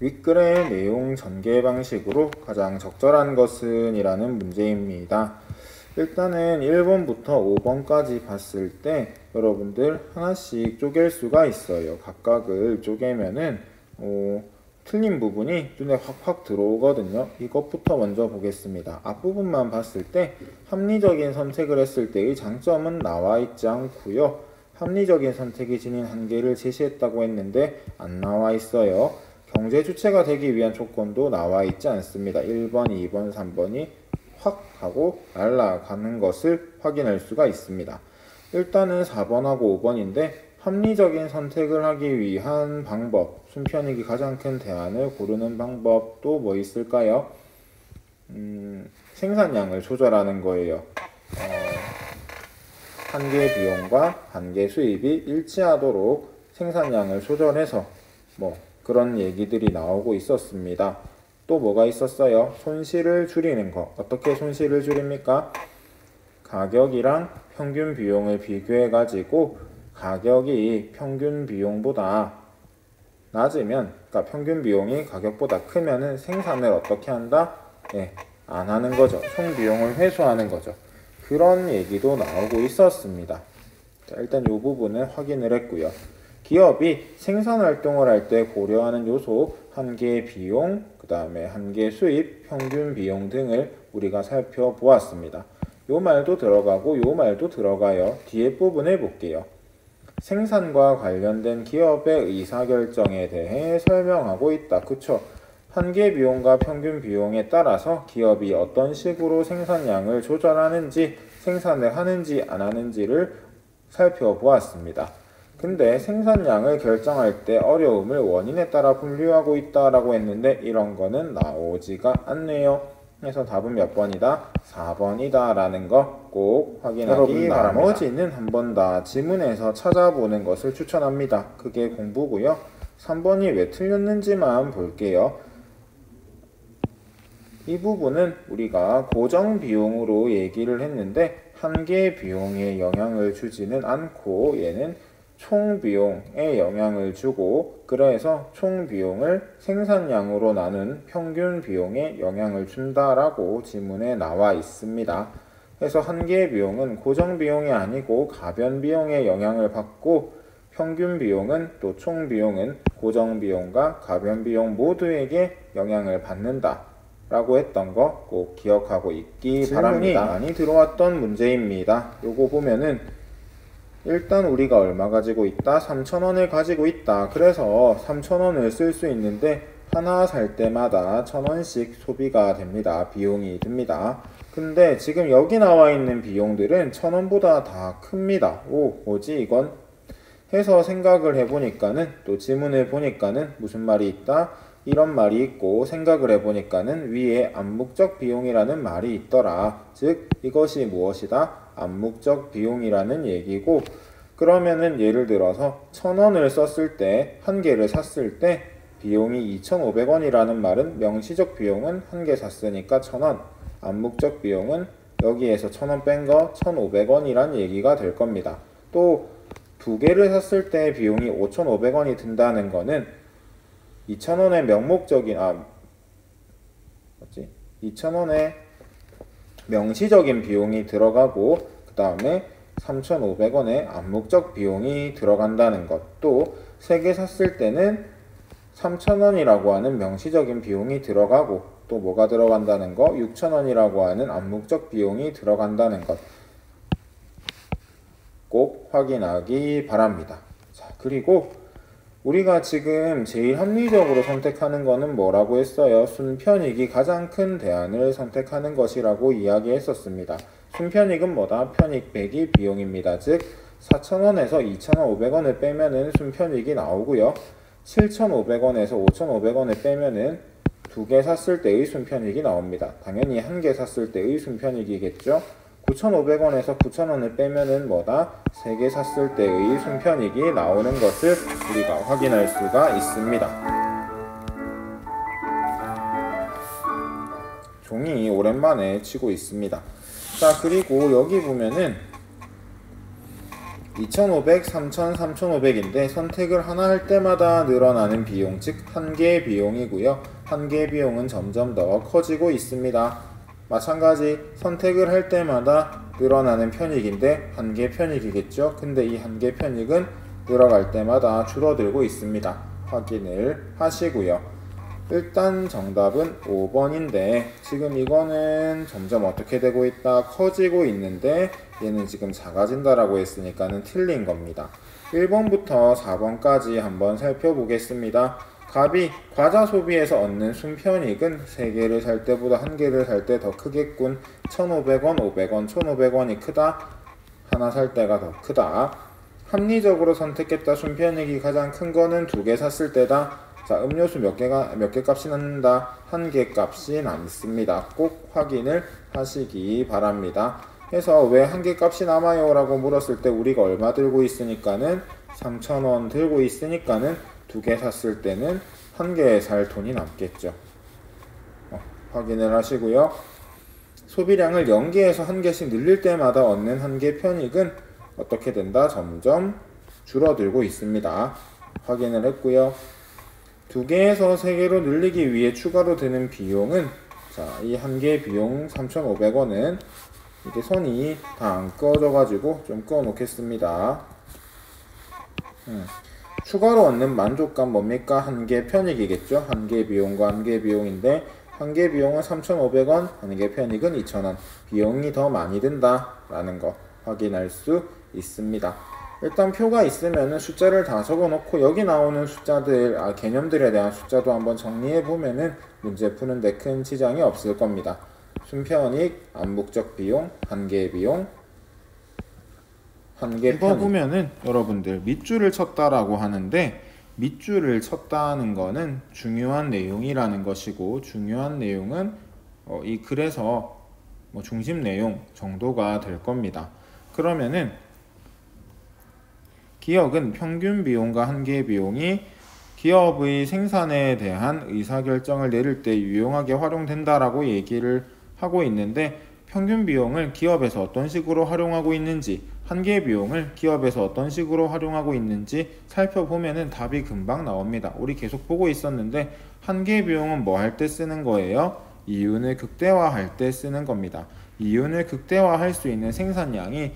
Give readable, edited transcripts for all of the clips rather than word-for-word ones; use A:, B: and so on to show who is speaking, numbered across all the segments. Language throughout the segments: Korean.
A: 윗글의 내용 전개 방식으로 가장 적절한 것은 이라는 문제입니다. 일단은 1번부터 5번까지 봤을 때 여러분들 하나씩 쪼갤 수가 있어요. 각각을 쪼개면은 틀린 부분이 눈에 확확 들어오거든요. 이것부터 먼저 보겠습니다. 앞부분만 봤을 때 합리적인 선택을 했을 때의 장점은 나와 있지 않고요. 합리적인 선택이 지닌 한계를 제시했다고 했는데 안 나와 있어요. 경제 주체가 되기 위한 조건도 나와 있지 않습니다. 1번, 2번, 3번이 확 하고 날아가는 것을 확인할 수가 있습니다. 일단은 4번하고 5번인데 합리적인 선택을 하기 위한 방법, 순편익이 가장 큰 대안을 고르는 방법도 뭐 있을까요? 생산량을 조절하는 거예요. 한계 비용과 한계 수입이 일치하도록 생산량을 조절해서 뭐 그런 얘기들이 나오고 있었습니다. 또 뭐가 있었어요? 손실을 줄이는 거. 어떻게 손실을 줄입니까? 가격이랑 평균 비용을 비교해 가지고 가격이 평균 비용보다 낮으면, 그러니까 평균 비용이 가격보다 크면은 생산을 어떻게 한다? 안 하는 거죠. 총 비용을 회수하는 거죠. 그런 얘기도 나오고 있었습니다. 자, 일단 이 부분은 확인을 했고요. 기업이 생산활동을 할 때 고려하는 요소, 한계 비용, 그 다음에 한계 수입, 평균 비용 등을 우리가 살펴보았습니다. 요 말도 들어가고 요 말도 들어가요. 뒤에 부분을 볼게요. 생산과 관련된 기업의 의사결정에 대해 설명하고 있다. 그쵸? 한계 비용과 평균 비용에 따라서 기업이 어떤 식으로 생산량을 조절하는지, 생산을 하는지 안 하는지를 살펴보았습니다. 근데 생산량을 결정할 때 어려움을 원인에 따라 분류하고 있다라고 했는데 이런 거는 나오지가 않네요. 그래서 답은 몇 번이다? 4번이다 라는 거 꼭 확인하기 바랍니다. 나머지는 한 번 다 지문에서 찾아보는 것을 추천합니다. 그게 공부고요. 3번이 왜 틀렸는지만 볼게요. 이 부분은 우리가 고정 비용으로 얘기를 했는데 한계 비용에 영향을 주지는 않고 얘는 총 비용에 영향을 주고, 그래서 총 비용을 생산량으로 나눈 평균 비용에 영향을 준다라고 지문에 나와 있습니다. 그래서 한계 비용은 고정 비용이 아니고 가변 비용에 영향을 받고, 평균 비용은 또 총 비용은 고정 비용과 가변 비용 모두에게 영향을 받는다 라고 했던 거 꼭 기억하고 있기 바랍니다. 많이 들어왔던 문제입니다. 요거 보면은 일단 우리가 얼마 가지고 있다? 3,000원을 가지고 있다. 그래서 3,000원을 쓸 수 있는데 하나 살 때마다 1,000원씩 소비가 됩니다. 비용이 듭니다. 근데 지금 여기 나와 있는 비용들은 1,000원보다 다 큽니다. 뭐지 이건? 해서 생각을 해보니까는, 또 지문을 보니까는 무슨 말이 있다? 이런 말이 있고, 생각을 해보니까는 위에 암묵적 비용이라는 말이 있더라. 즉 이것이 무엇이다? 암묵적 비용이라는 얘기고, 그러면은 예를 들어서 1,000원을 썼을 때, 한 개를 샀을 때 비용이 2,500원이라는 말은 명시적 비용은 한 개 샀으니까 1,000원, 암묵적 비용은 여기에서 1,000원 뺀 거 1,500원이란 얘기가 될 겁니다. 또 두 개를 샀을 때 비용이 5,500원이 든다는 거는 2,000원의 명목적인 2,000원의 명시적인 비용이 들어가고, 그 다음에 3,500원의 암묵적 비용이 들어간다는 것. 또 3개 샀을 때는 3,000원이라고 하는 명시적인 비용이 들어가고, 또 뭐가 들어간다는 거? 6,000원이라고 하는 암묵적 비용이 들어간다는 것. 꼭 확인하기 바랍니다. 자, 그리고 우리가 지금 제일 합리적으로 선택하는 거는 뭐라고 했어요? 순편익이 가장 큰 대안을 선택하는 것이라고 이야기했었습니다. 순편익은 뭐다? 편익 빼기 비용입니다. 즉 4,000원에서 2,500원을 빼면은 순편익이 나오고요. 7,500원에서 5,500원을 빼면은 두 개 샀을 때의 순편익이 나옵니다. 당연히 한 개 샀을 때의 순편익이겠죠. 9,500원에서 9,000원을 빼면은 뭐다? 3개 샀을 때의 순편익이 나오는 것을 우리가 확인할 수가 있습니다. 종이 오랜만에 치고 있습니다. 자, 그리고 여기 보면은 2500, 3000, 3500인데 선택을 하나 할 때마다 늘어나는 비용, 즉 한 개의 비용이고요. 한 개의 비용은 점점 더 커지고 있습니다. 마찬가지 선택을 할 때마다 늘어나는 편익인데 한 개 편익이겠죠. 근데 이 한 개 편익은 늘어갈 때마다 줄어들고 있습니다. 확인을 하시고요. 일단 정답은 5번인데 지금 이거는 점점 어떻게 되고 있다? 커지고 있는데 얘는 지금 작아진다라고 했으니까는 틀린 겁니다. 1번부터 4번까지 한번 살펴보겠습니다. 갑이 과자 소비에서 얻는 순편익은 3개를 살 때보다 1개를 살 때 더 크겠군. 1,500원, 500원, 1,500원이 크다. 하나 살 때가 더 크다. 합리적으로 선택했다. 순편익이 가장 큰 거는 2개 샀을 때다. 자, 음료수 몇 개 값이 남는다? 1개 값이 남습니다. 꼭 확인을 하시기 바랍니다. 그래서 왜 1개 값이 남아요? 라고 물었을 때 우리가 얼마 들고 있으니까는 3,000원 들고 있으니까는 2개 샀을 때는 1개 살 돈이 남겠죠. 확인을 하시고요. 소비량을 0개에서 1개씩 늘릴 때마다 얻는 1개 편익은 어떻게 된다? 점점 줄어들고 있습니다. 확인을 했고요. 2개에서 3개로 늘리기 위해 추가로 드는 비용은 자, 이 1개의 비용 3,500원은 이게 선이 다 안 꺼져 가지고 좀 꺼 놓겠습니다. 추가로 얻는 만족감 뭡니까? 1개 편익이겠죠. 1개 비용과 1개 비용인데 1개 비용은 3,500원, 1개 편익은 2,000원. 비용이 더 많이 든다 라는 거 확인할 수 있습니다. 일단 표가 있으면은 숫자를 다 적어 놓고 여기 나오는 숫자들, 개념들에 대한 숫자도 한번 정리해 보면은 문제 푸는데 큰 지장이 없을 겁니다. 순편익, 암묵적 비용, 1개 비용, 1개 편익. 이거 보면은 여러분들 밑줄을 쳤다라고 하는데 밑줄을 쳤다는 거는 중요한 내용이라는 것이고 중요한 내용은 이 글에서 중심 내용 정도가 될 겁니다. 그러면은 기억은 평균 비용과 1개의 비용이 기업의 생산에 대한 의사결정을 내릴 때 유용하게 활용된다라고 얘기를 하고 있는데 평균 비용을 기업에서 어떤 식으로 활용하고 있는지 1개의 비용을 기업에서 어떤 식으로 활용하고 있는지 살펴보면은 답이 금방 나옵니다. 우리 계속 보고 있었는데 1개의 비용은 뭐 할 때 쓰는 거예요? 이윤을 극대화할 때 쓰는 겁니다. 이윤을 극대화할 수 있는 생산량이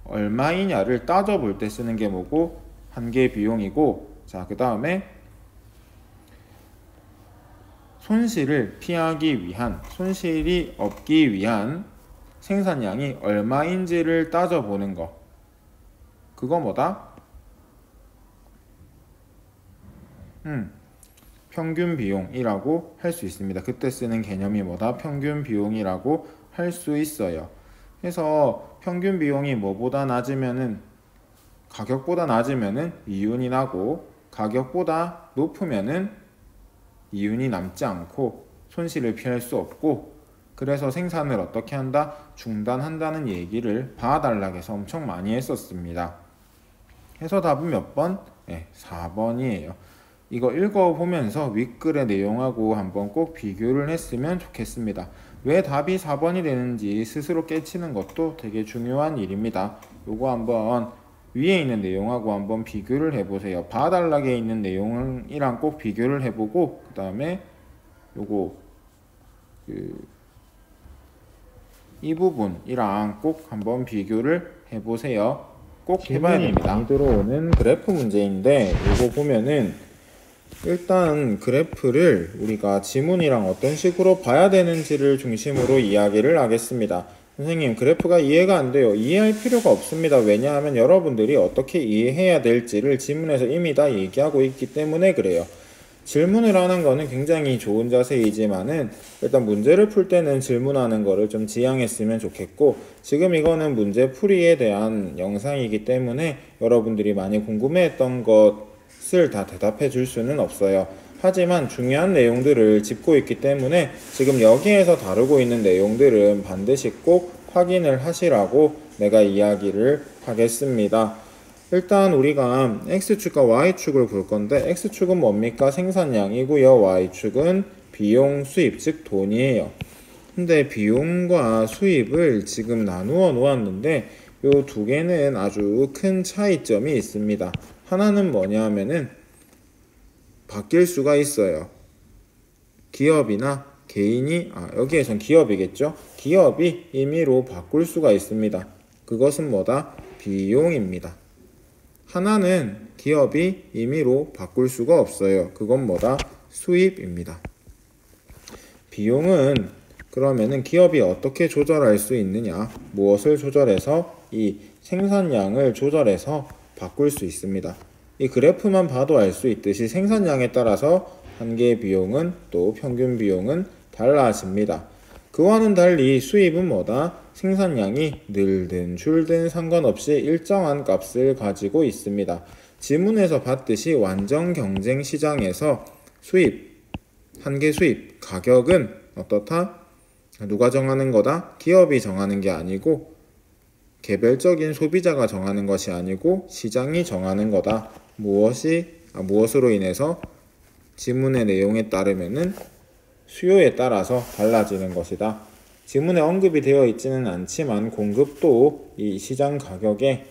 A: 얼마이냐를 따져볼 때 쓰는 게 뭐고 1개의 비용이고 자, 그 다음에 손실을 피하기 위한 손실이 없기 위한 생산량이 얼마인지를 따져보는 거 그거 뭐다? 평균 비용이라고 할 수 있습니다. 그때 쓰는 개념이 뭐다? 평균 비용이라고 할 수 있어요. 그래서 평균 비용이 뭐보다 낮으면은 가격보다 낮으면은 이윤이 나고 가격보다 높으면은 이윤이 남지 않고 손실을 피할 수 없고 그래서 생산을 어떻게 한다? 중단한다는 얘기를 봐달라고 해서 엄청 많이 했었습니다. 그래서 답은 몇 번? 네, 4번이에요. 이거 읽어보면서 윗글의 내용하고 한번 꼭 비교를 했으면 좋겠습니다. 왜 답이 4번이 되는지 스스로 깨치는 것도 되게 중요한 일입니다. 요거 한번 위에 있는 내용하고 한번 비교를 해보세요. 봐달라게 있는 내용이랑 꼭 비교를 해보고 그 다음에 요거 이 부분이랑 꼭 한번 비교를 해보세요. 꼭 해봐야 됩니다. 많이 들어오는 그래프 문제인데 이거 보면은 일단 그래프를 우리가 지문이랑 어떤 식으로 봐야 되는지를 중심으로 이야기를 하겠습니다. 선생님 그래프가 이해가 안 돼요. 이해할 필요가 없습니다. 왜냐하면 여러분들이 어떻게 이해해야 될지를 지문에서 이미 다 얘기하고 있기 때문에 그래요. 질문을 하는 거는 굉장히 좋은 자세이지만은 일단 문제를 풀 때는 질문하는 거를 좀 지양했으면 좋겠고 지금 이거는 문제 풀이에 대한 영상이기 때문에 여러분들이 많이 궁금해했던 것을 다 대답해 줄 수는 없어요. 하지만 중요한 내용들을 짚고 있기 때문에 지금 여기에서 다루고 있는 내용들은 반드시 꼭 확인을 하시라고 내가 이야기를 하겠습니다. 일단 우리가 X축과 Y축을 볼 건데 X축은 뭡니까? 생산량이고요. Y축은 비용, 수입, 즉 돈이에요. 근데 비용과 수입을 지금 나누어 놓았는데 요 두 개는 아주 큰 차이점이 있습니다. 하나는 뭐냐 하면은 바뀔 수가 있어요. 기업이나 개인이, 여기에선 기업이겠죠? 기업이 임의로 바꿀 수가 있습니다. 그것은 뭐다? 비용입니다. 하나는 기업이 임의로 바꿀 수가 없어요. 그건 뭐다? 수입입니다. 비용은 그러면은 기업이 어떻게 조절할 수 있느냐? 무엇을 조절해서? 이 생산량을 조절해서 바꿀 수 있습니다. 이 그래프만 봐도 알 수 있듯이 생산량에 따라서 한 개의 비용은 또 평균 비용은 달라집니다. 그와는 달리 수입은 뭐다? 생산량이 늘든 줄든 상관없이 일정한 값을 가지고 있습니다. 지문에서 봤듯이 완전 경쟁 시장에서 수입, 한 개 수입, 가격은 어떻다? 누가 정하는 거다? 기업이 정하는 게 아니고 개별적인 소비자가 정하는 것이 아니고 시장이 정하는 거다. 무엇으로 인해서? 지문의 내용에 따르면은 수요에 따라서 달라지는 것이다. 지문에 언급이 되어 있지는 않지만 공급도 이 시장 가격에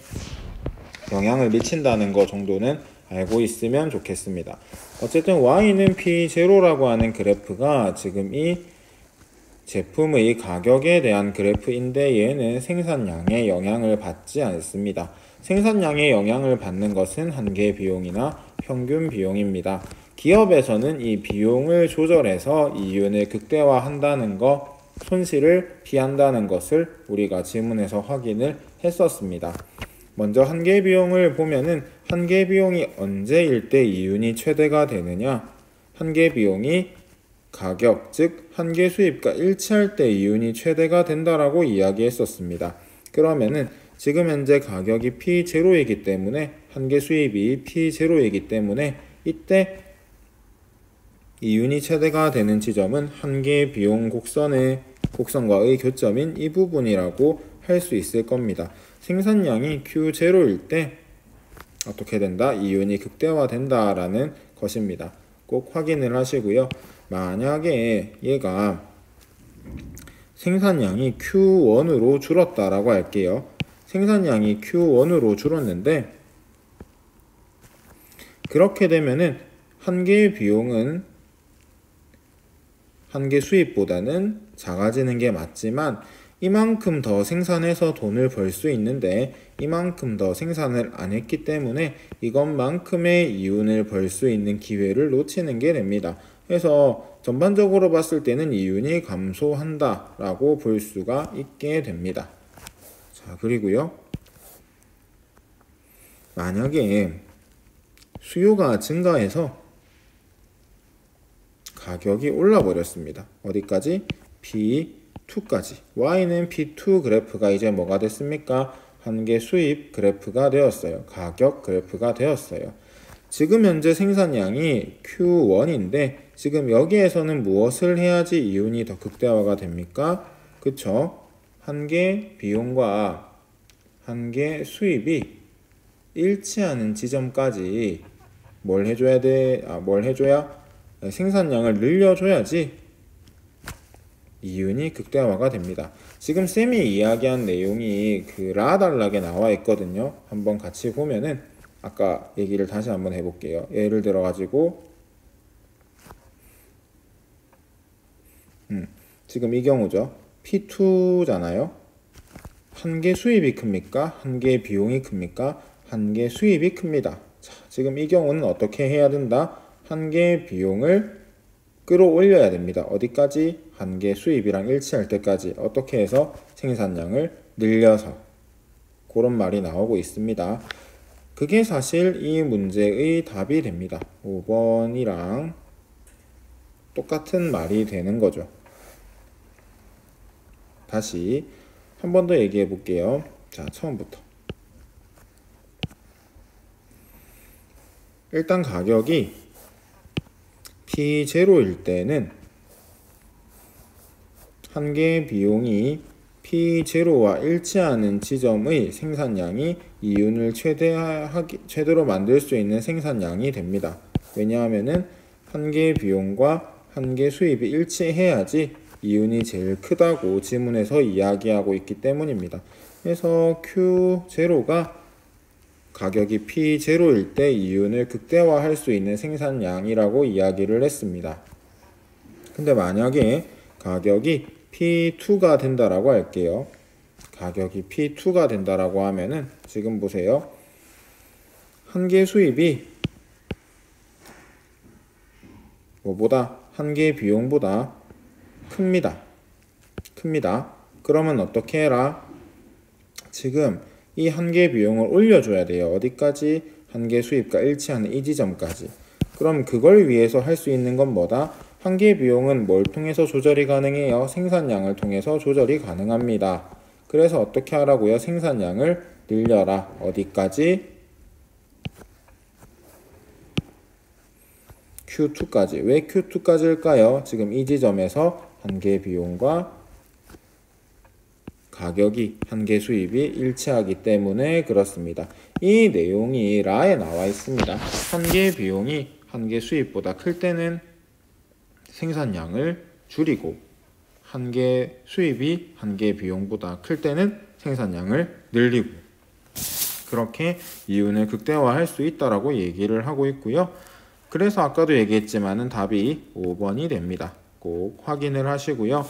A: 영향을 미친다는 것 정도는 알고 있으면 좋겠습니다. 어쨌든 Y는 P0라고 하는 그래프가 지금 이 제품의 가격에 대한 그래프인데 얘는 생산량에 영향을 받지 않습니다. 생산량에 영향을 받는 것은 한 개의 비용이나 평균 비용입니다. 기업에서는 이 비용을 조절해서 이윤을 극대화한다는 것, 손실을 피한다는 것을 우리가 지문에서 확인을 했었습니다. 먼저 한 개의 비용을 보면은 한 개의 비용이 언제일 때 이윤이 최대가 되느냐? 한 개의 비용이 가격, 즉 한 개 수입과 일치할 때 이윤이 최대가 된다라고 이야기했었습니다. 그러면은 지금 현재 가격이 P0이기 때문에 한 개 수입이 P0이기 때문에 이때 이윤이 최대가 되는 지점은 한 개의 비용 곡선과의 교점인 이 부분이라고 할 수 있을 겁니다. 생산량이 Q0일 때 어떻게 된다? 이윤이 극대화된다라는 것입니다. 꼭 확인을 하시고요. 만약에 얘가 생산량이 Q1으로 줄었다라고 할게요. 생산량이 Q1으로 줄었는데 그렇게 되면은 한 개의 비용은 한 개 수입보다는 작아지는 게 맞지만 이만큼 더 생산해서 돈을 벌 수 있는데 이만큼 더 생산을 안 했기 때문에 이것만큼의 이윤을 벌 수 있는 기회를 놓치는 게 됩니다. 그래서 전반적으로 봤을 때는 이윤이 감소한다 라고 볼 수가 있게 됩니다. 자, 그리고요. 만약에 수요가 증가해서 가격이 올라 버렸습니다. 어디까지? P2까지. Y는 P2 그래프가 이제 뭐가 됐습니까? 한 개 수입 그래프가 되었어요. 가격 그래프가 되었어요. 지금 현재 생산량이 Q1인데 지금 여기에서는 무엇을 해야지 이윤이 더 극대화가 됩니까? 그쵸? 한 개 비용과 한 개 수입이 일치하는 지점까지 뭘 해줘야 돼? 뭘 해줘야? 생산량을 늘려줘야지 이윤이 극대화가 됩니다. 지금 쌤이 이야기한 내용이 그 라달락에 나와 있거든요. 한번 같이 보면은 아까 얘기를 다시 한번 해볼게요. 예를 들어 가지고 지금 이 경우죠. P2잖아요. 한 개 수입이 큽니까? 한 개 비용이 큽니까? 한 개 수입이 큽니다. 자, 지금 이 경우는 어떻게 해야 된다? 한 개 비용을 끌어올려야 됩니다. 어디까지? 한 개 수입이랑 일치할 때까지. 어떻게 해서? 생산량을 늘려서. 그런 말이 나오고 있습니다. 그게 사실 이 문제의 답이 됩니다. 5번이랑 똑같은 말이 되는 거죠. 다시 한 번 더 얘기해 볼게요. 자, 처음부터. 일단 가격이 P0일 때는 한 개의 비용이 P0와 일치하는 지점의 생산량이 이윤을 최대로 만들 수 있는 생산량이 됩니다. 왜냐하면은 한 개의 비용과 한 개 수입이 일치해야지 이윤이 제일 크다고 지문에서 이야기하고 있기 때문입니다. 그래서 Q0가 가격이 P0일 때 이윤을 극대화할 수 있는 생산량이라고 이야기를 했습니다. 근데 만약에 가격이 P2가 된다라고 할게요. 가격이 P2가 된다라고 하면은 지금 보세요. 한 개 수입이 뭐보다 한 개 비용보다 큽니다. 그러면 어떻게 해라? 지금 이 한 개 비용을 올려줘야 돼요. 어디까지? 한 개 수입과 일치하는 이 지점까지. 그럼 그걸 위해서 할 수 있는 건 뭐다? 한 개 비용은 뭘 통해서 조절이 가능해요? 생산량을 통해서 조절이 가능합니다. 그래서 어떻게 하라고요? 생산량을 늘려라. 어디까지? Q2까지. 왜 Q2까지일까요? 지금 이 지점에서 한 개 비용과 가격이 한 개 수입이 일치하기 때문에 그렇습니다. 이 내용이 라에 나와 있습니다. 한 개 비용이 한 개 수입보다 클 때는 생산량을 줄이고 한 개 수입이 한 개 비용보다 클 때는 생산량을 늘리고 그렇게 이윤을 극대화할 수 있다라고 얘기를 하고 있고요. 그래서 아까도 얘기했지만은 답이 5번이 됩니다. 꼭 확인을 하시고요.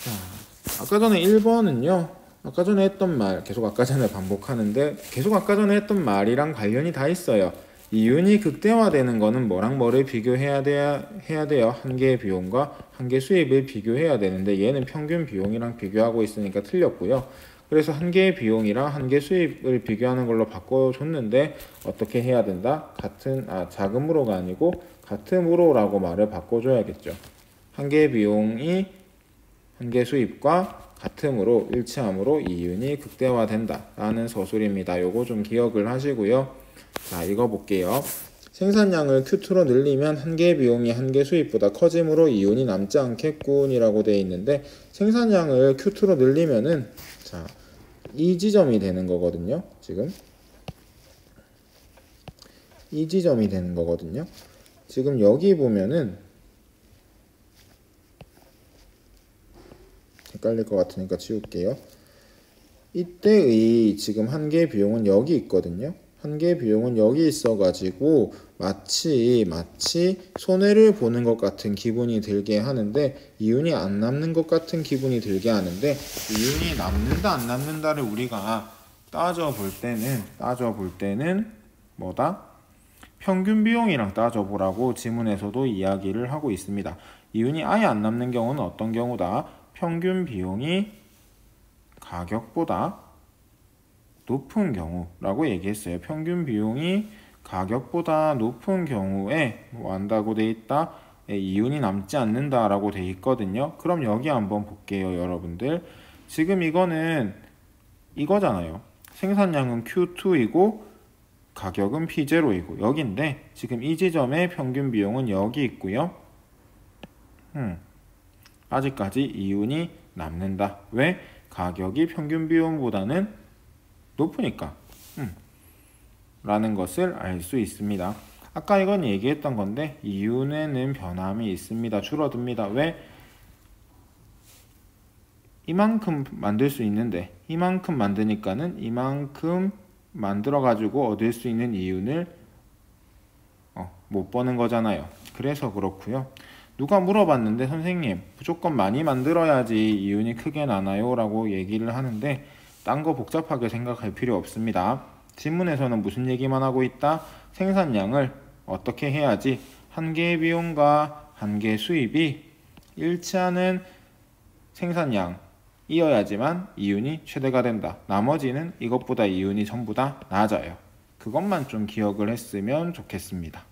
A: 자, 아까 전에 1번은요. 아까 전에 했던 말 계속 아까 전에 반복하는데 계속 아까 전에 했던 말이랑 관련이 다 있어요. 이윤이 극대화되는 거는 뭐랑 뭐를 비교해야 돼요? 한 개의 비용과 한 개 수입을 비교해야 되는데 얘는 평균 비용이랑 비교하고 있으니까 틀렸고요. 그래서 한 개의 비용이랑 한 개 수입을 비교하는 걸로 바꿔줬는데 어떻게 해야 된다? 자금으로가 아니고 같음으로라고 말을 바꿔줘야겠죠. 한 개의 비용이 한 개 수입과 같음으로 일치함으로 이윤이 극대화된다 라는 서술입니다. 요거 좀 기억을 하시고요. 자, 이거 볼게요. 생산량을 Q2로 늘리면 한 개의 비용이 한 개 수입보다 커지므로 이윤이 남지 않겠군이라고 되어 있는데 생산량을 Q2로 늘리면은 자, 이 지점이 되는 거거든요. 지금 이 지점이 되는 거거든요. 지금 여기 보면은 헷갈릴 것 같으니까 지울게요. 이때의 지금 한 개 비용은 여기 있거든요. 한 개 비용은 여기 있어가지고 마치 손해를 보는 것 같은 기분이 들게 하는데 이윤이 안 남는 것 같은 기분이 들게 하는데 이윤이 남는다 안 남는다를 우리가 따져볼 때는 뭐다? 평균 비용이랑 따져보라고 지문에서도 이야기를 하고 있습니다. 이윤이 아예 안 남는 경우는 어떤 경우다? 평균 비용이 가격보다 높은 경우라고 얘기했어요. 평균 비용이 가격보다 높은 경우에 뭐 한다고 돼 있다? 이윤이 남지 않는다라고 돼 있거든요. 그럼 여기 한번 볼게요, 여러분들. 지금 이거는 이거잖아요. 생산량은 Q2이고 가격은 P0이고 여기인데 지금 이 지점의 평균 비용은 여기 있고요. 아직까지 이윤이 남는다. 왜? 가격이 평균 비용보다는 높으니까 라는 것을 알 수 있습니다. 아까 이건 얘기했던 건데 이윤에는 변함이 있습니다. 줄어듭니다. 왜? 이만큼 만들 수 있는데 이만큼 만드니까는 이만큼 만들어 가지고 얻을 수 있는 이윤을 못 버는 거잖아요. 그래서 그렇고요. 누가 물어봤는데 선생님 무조건 많이 만들어야지 이윤이 크게 나나요? 라고 얘기를 하는데 딴 거 복잡하게 생각할 필요 없습니다. 지문에서는 무슨 얘기만 하고 있다? 생산량을 어떻게 해야지 한 개의 비용과 한 개의 수입이 일치하는 생산량이어야지만 이윤이 최대가 된다. 나머지는 이것보다 이윤이 전부 다 낮아요. 그것만 좀 기억을 했으면 좋겠습니다.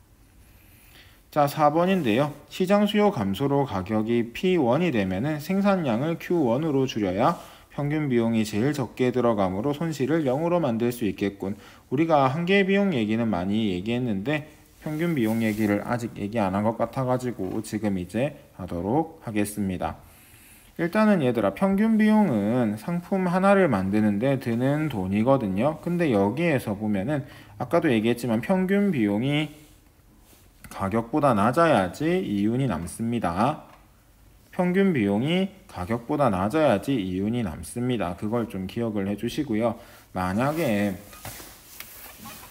A: 자, 4번인데요. 시장 수요 감소로 가격이 P1이 되면은 생산량을 Q1으로 줄여야 평균 비용이 제일 적게 들어가므로 손실을 0으로 만들 수 있겠군. 우리가 한 개의 비용 얘기는 많이 얘기했는데 평균 비용 얘기를 아직 얘기 안 한 것 같아가지고 지금 이제 하도록 하겠습니다. 일단은 얘들아, 평균 비용은 상품 하나를 만드는데 드는 돈이거든요. 근데 여기에서 보면은 아까도 얘기했지만 평균 비용이 가격보다 낮아야지 이윤이 남습니다. 평균 비용이 가격보다 낮아야지 이윤이 남습니다. 그걸 좀 기억을 해주시고요. 만약에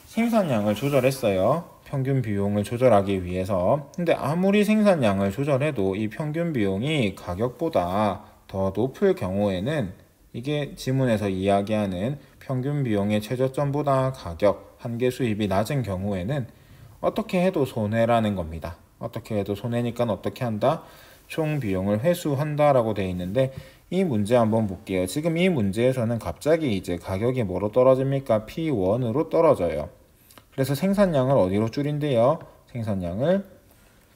A: 생산량을 조절했어요. 평균 비용을 조절하기 위해서. 근데 아무리 생산량을 조절해도 이 평균 비용이 가격보다 더 높을 경우에는, 이게 지문에서 이야기하는 평균 비용의 최저점보다 가격, 한계 수입이 낮은 경우에는 어떻게 해도 손해라는 겁니다. 어떻게 해도 손해니까 어떻게 한다? 총 비용을 회수한다 라고 되어 있는데, 이 문제 한번 볼게요. 지금 이 문제에서는 갑자기 이제 가격이 뭐로 떨어집니까? P1으로 떨어져요. 그래서 생산량을 어디로 줄인대요? 생산량을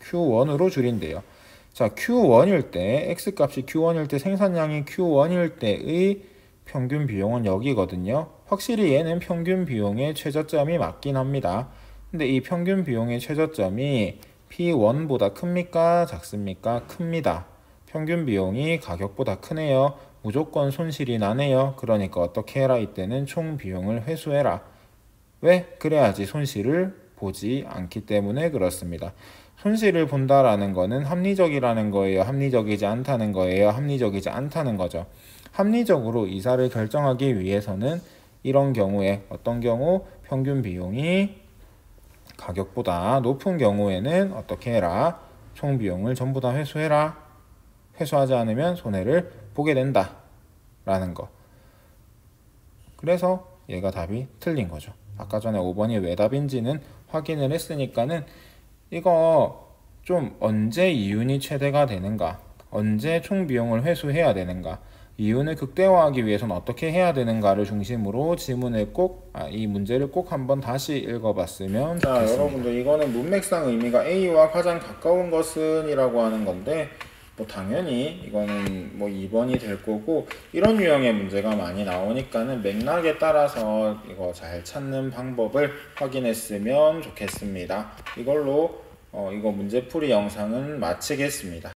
A: Q1으로 줄인대요. 자, Q1일 때, X값이 Q1일 때, 생산량이 Q1일 때의 평균 비용은 여기거든요. 확실히 얘는 평균 비용의 최저점이 맞긴 합니다. 근데 이 평균 비용의 최저점이 P1보다 큽니까? 작습니까? 큽니다. 평균 비용이 가격보다 크네요. 무조건 손실이 나네요. 그러니까 어떻게 해라? 이때는 총 비용을 회수해라. 왜? 그래야지 손실을 보지 않기 때문에 그렇습니다. 손실을 본다라는 거는 합리적이라는 거예요? 합리적이지 않다는 거예요? 합리적이지 않다는 거죠. 합리적으로 이사를 결정하기 위해서는 이런 경우에, 어떤 경우? 평균 비용이 가격보다 높은 경우에는 어떻게 해라? 총 비용을 전부 다 회수해라. 회수하지 않으면 손해를 보게 된다 라는 거. 그래서 얘가 답이 틀린 거죠. 아까 전에 5번이 왜 답인지는 확인을 했으니까는 이거 좀 언제 이윤이 최대가 되는가, 언제 총 비용을 회수해야 되는가, 이윤을 극대화하기 위해서는 어떻게 해야 되는가를 중심으로 지문을 이 문제를 꼭 한번 다시 읽어봤으면 좋겠습니다. 자, 여러분들 이거는 문맥상 의미가 A와 가장 가까운 것은 이라고 하는 건데, 뭐 당연히 이거는 뭐 2번이 될 거고, 이런 유형의 문제가 많이 나오니까는 맥락에 따라서 이거 잘 찾는 방법을 확인했으면 좋겠습니다. 이걸로 이거 문제풀이 영상은 마치겠습니다.